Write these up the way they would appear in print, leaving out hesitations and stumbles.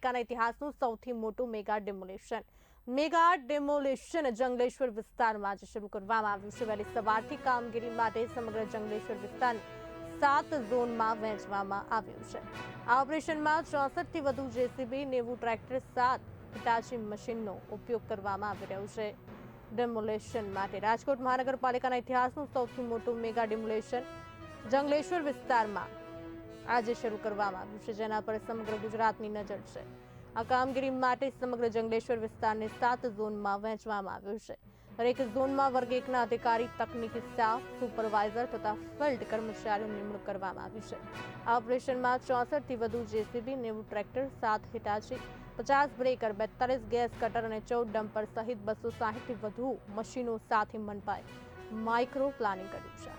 મહાનગરપાલિકાના ઇતિહાસનું સૌથી મોટું મેગા ડેમોલિશન જંગલેશ્વર વિસ્તારમાં જ શરૂ કરવામાં આવ્યું છે। વહેલી સવારથી કામગીરી માટે સમગ્ર જંગલેશ્વર વિસ્તારને 7 ઝોનમાં વહેંચવામાં આવ્યું છે। આ ઓપરેશનમાં 64થી વધુ જેસીબી, 90 ટ્રેક્ટર, 7 હિટાચી મશીનનો ઉપયોગ કરવામાં આવી રહ્યો છે। ડેમોલેશન માટે રાજકોટ મહાનગરપાલિકાના ઇતિહાસનું સૌથી મોટું મેગા ડેમોલેશન જંગલેશ્વર વિસ્તારમાં આજે શરૂ કરવામાં આવ્યું છે, જેના પર સમગ્ર ગુજરાતની નજર છે। આ કામગીરી માટે સમગ્ર જંગલેશ્વર વિસ્તારને 7 ઝોનમાં વહેંચવામાં આવ્યું છે। દરેક ઝોનમાં વર્ગ 1ના અધિકારી, તકનીકી સ્ટાફ, સુપરવાઇઝર તથા ફિલ્ડ કર્મચારીઓની નિમણૂક કરવામાં આવી છે। આ ઓપરેશનમાં 64થી વધુ JCB, 90 tractor, 7 Hitachi, 50 breaker, 42 gas cutter અને 14 ડમ્પર સહિત 260થી વધુ મશીનો સાથે મનપાએ માઇક્રો પ્લાનિંગ કર્યું છે।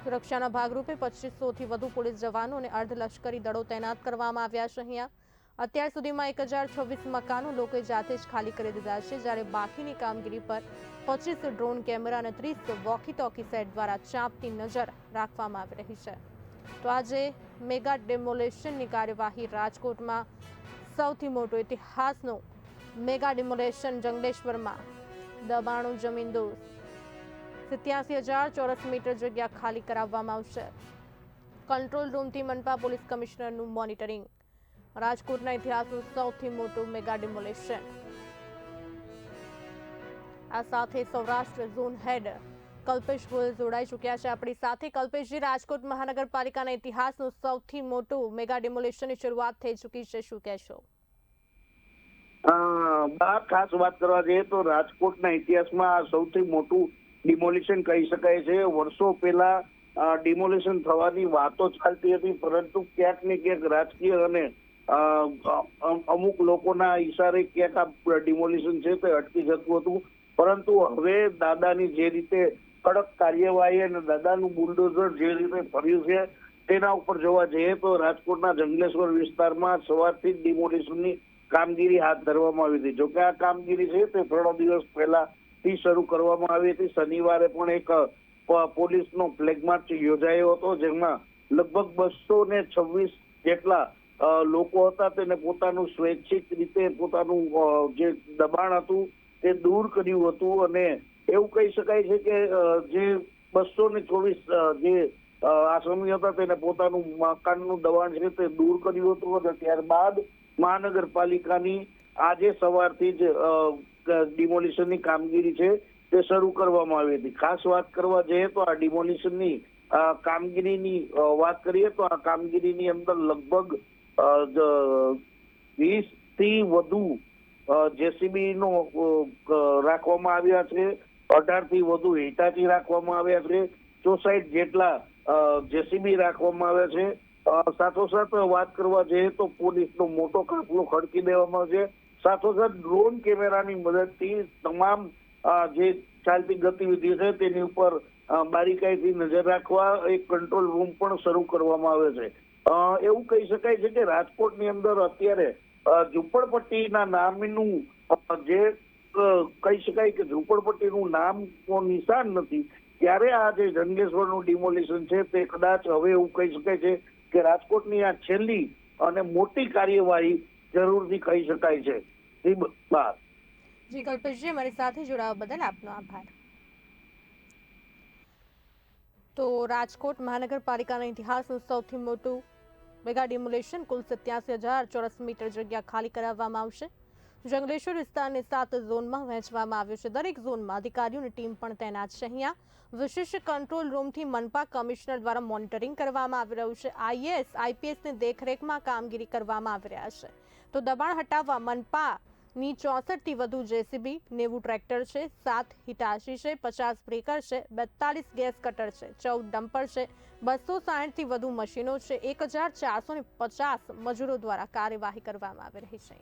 સુરક્ષાના ભાગરૂપે 2500થી વધુ પોલીસ જવાનો અને અર્ધલશ્કરી દળો તૈનાત કરવામાં આવ્યા છે। અહીંયા અત્યાર સુધીમાં 1026 મકાનો લોકોએ જાતે જ ખાલી કરી દીધા છે, જ્યારે બાકીની કામગીરી પર 25 ડ્રોન કેમેરા અને 30 વોકી ટોકી સેટ દ્વારા ચાંપતી નજર રાખવામાં આવી રહી છે। તો આજે મેગા ડેમોલેશનની કાર્યવાહી રાજકોટમાં સૌથી મોટો ઇતિહાસનો મેગા ડેમોલેશન જંગલેશ્વરમાં દબાણો જમીનદોસ્ત 87,000 ચોરસ મીટર જગ્યા ખાલી કરાવવામાં આવશે। કંટ્રોલ રૂમથી મનપા પોલીસ કમિશનરનું મોનિટરિંગ। રાજકોટના ઇતિહાસનું સૌથી મોટું મેગા ડેમોલેશન। આ સાથે સૌરાષ્ટ્ર ઝોન હેડ કલ્પેશ ગોયલ જોડાઈ ચૂક્યા છે આપણી સાથે। કલ્પેશજી, રાજકોટ મહાનગરપાલિકાના ઇતિહાસનું સૌથી મોટું મેગા ડેમોલેશનની શરૂઆત થઈ ચૂકી છે, શું કહેશો? ખાસ વાત કરવા જઈએ તો રાજકોટના ઇતિહાસમાં સૌથી મોટું ડિમોલિશન કહી શકાય છે। વર્ષો પહેલા ડિમોલિશન થવાની વાતો ચાલતી હતી, પરંતુ ક્યાંક ને ક્યાંક રાજકીય અને અમુક લોકોના ઈશારે ક્યાંક આ ડિમોલિશન છે તે અટકી જતું હતું। પરંતુ હવે દાદાની જે રીતે કડક કાર્યવાહી અને દાદાનું બુલડોઝર જે રીતે ફર્યું છે તેના ઉપર જોવા જઈએ તો રાજકોટના જંગલેશ્વર વિસ્તારમાં સવારથી જ ડિમોલિશનની કામગીરી હાથ ધરવામાં આવી હતી। જોકે આ કામગીરી છે તે થોડા દિવસ પહેલાથી શરૂ કરવામાં આવી હતી। શનિવારે પણ એક પોલીસનો ફ્લેગ માર્ચ યોજાયો હતો, જેમાં લગભગ 226 જેટલા લોકો હતા તેને પોતાનું સ્વૈચ્છિક રીતે પોતાનું જે દબાણ હતું તે દૂર કર્યું હતું। અને એવું કહી શકાય છે કે જે 224 જે આસામી હતા તેને પોતાનું મકાનનું દબાણ છે તે દૂર કર્યું હતું। અને ત્યારબાદ મહાનગરપાલિકાની આજે સવારથી જ ડિમોલિશનની કામગીરી છે તે શરૂ કરવામાં આવી હતી। ખાસ વાત કરવા જઈએ તો આ ડિમોલિશનની કામગીરીની વાત કરીએ તો આ કામગીરીની અંદર લગભગ 20થી વધુ જેસીબી નો રાખવામાં આવ્યા છે, 18થી વધુ હિટાચી રાખવામાં આવ્યા છે, 64 જેટલા જેસીબી રાખવામાં આવ્યા છે। સાથોસાથ વાત કરવા જઈએ તો પોલીસનો મોટો કાફલો ખડકી દેવામાં આવે છે। સાથોસાથ ડ્રોન કેમેરાની મદદથી તમામ જે ચાલતી ગતિવિધિ છે તેની ઉપર બારીકાઈથી નજર રાખવા એક કંટ્રોલ રૂમ પણ શરૂ કરવામાં આવે છે। એવું કહી શકાય છે કે રાજકોટની અંદર અત્યારે ઝૂંપડપટ્ટીના નામનું જે કહી શકાય કે ઝૂંપડપટ્ટીનું નામ નિશાન નથી, ત્યારે આ જે જંગલેશ્વરનું ડિમોલિશન છે તે કદાચ હવે એવું કહી શકાય છે કે રાજકોટની આ છેલ્લી અને મોટી કાર્યવાહી જરૂરથી કહી શકાય છે। જી કલ્પેશજી, અમારી સાથે જોડાવા બદલ આપનો આભાર। તો રાજકોટ મહાનગરપાલિકાના ઇતિહાસનું સૌથી મોટું મેગા ડિમોલેશન, કુલ 87,000 ચોરસ મીટર જગ્યા ખાલી કરાવવામાં આવશે। જંગલેશ્વર વિસ્તારને 7 ઝોનમાં વહેંચવામાં આવ્યું છે। દરેક ઝોનમાં અધિકારીઓની ટીમ પણ તૈનાત છે। અહીંયા વિશેષ કંટ્રોલ રૂમથી મનપા કમિશનર દ્વારા મોનિટરિંગ કરવામાં આવી રહ્યું છે। આઈએએસ, આઈપીએસની દેખરેખમાં કામગીરી કરવામાં આવી રહ્યા છે। તો દબાણ હટાવવા મનપાની 64થી વધુ જેસીબી, 90 ટ્રેક્ટર છે, 7 હિટાચી છે, 50 બ્રેકર છે, 42 ગેસ કટર છે, 14 ડમ્પર છે, 260થી વધુ મશીનો છે, 1450 મજૂરો દ્વારા કાર્યવાહી કરવામાં આવી રહી છે।